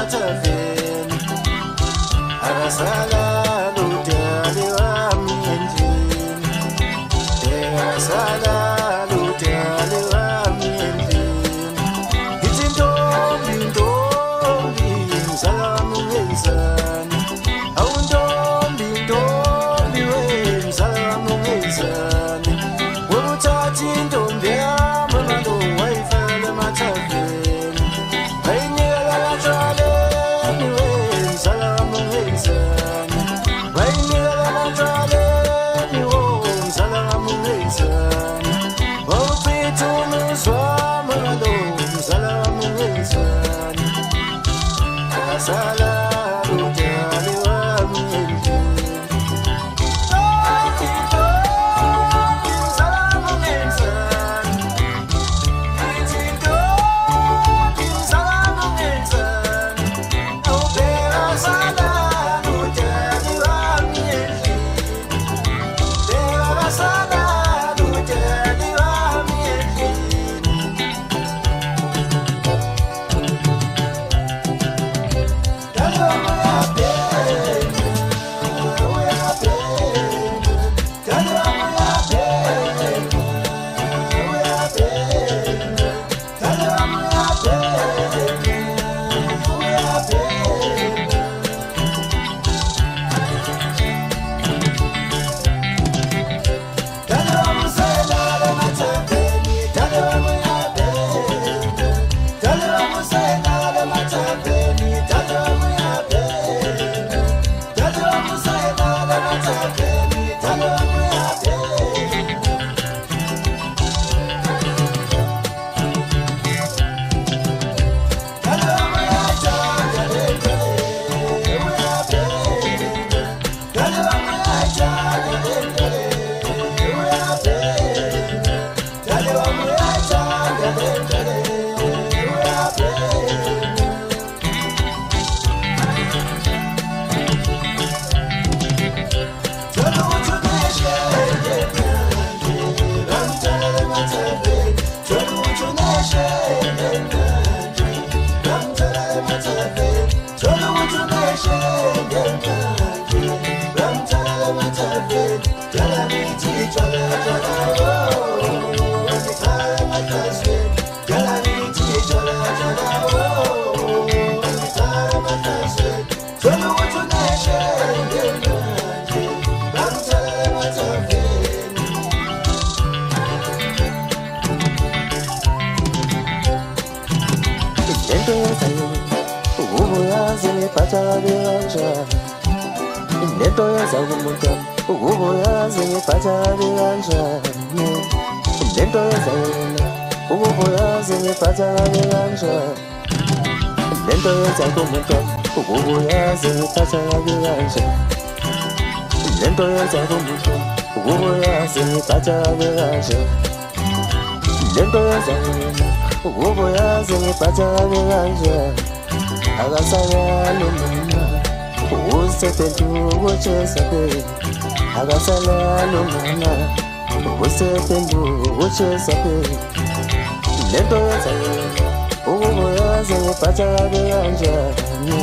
mataveni akasala ludali wami endlini akasala ludali wami endlini ithi ntombi ntombi mzala wami ungenzani awu ntombi ntombi we mzala wami ungenzani wekuthatha intombi yami malo wayifela mataveni wayinikela katshwaleni we mzala wami ungenzani wayinikela katshwaleni wo mzala wami ungenzani wawuchitha umuzi wami malo mzala wami ungenzani akasala ludali wami endlini Lento yenza kumuntu ukubuyazi ngiphatha kanjani lento yenza yena ukubuyazi ngiphatha kanjani lento yenza kumuntu ukubuyazi ngiphatha kanjani lento yenza kumuntu ukubuyazi ngiphatha kanjani lento yenza yena ukubuyazi ngiphatha kanjani akasayalo mina usependuko chesape akasalalo mina usependuko chesape lento yenza yena ukubuyazi ngiphatha kanjani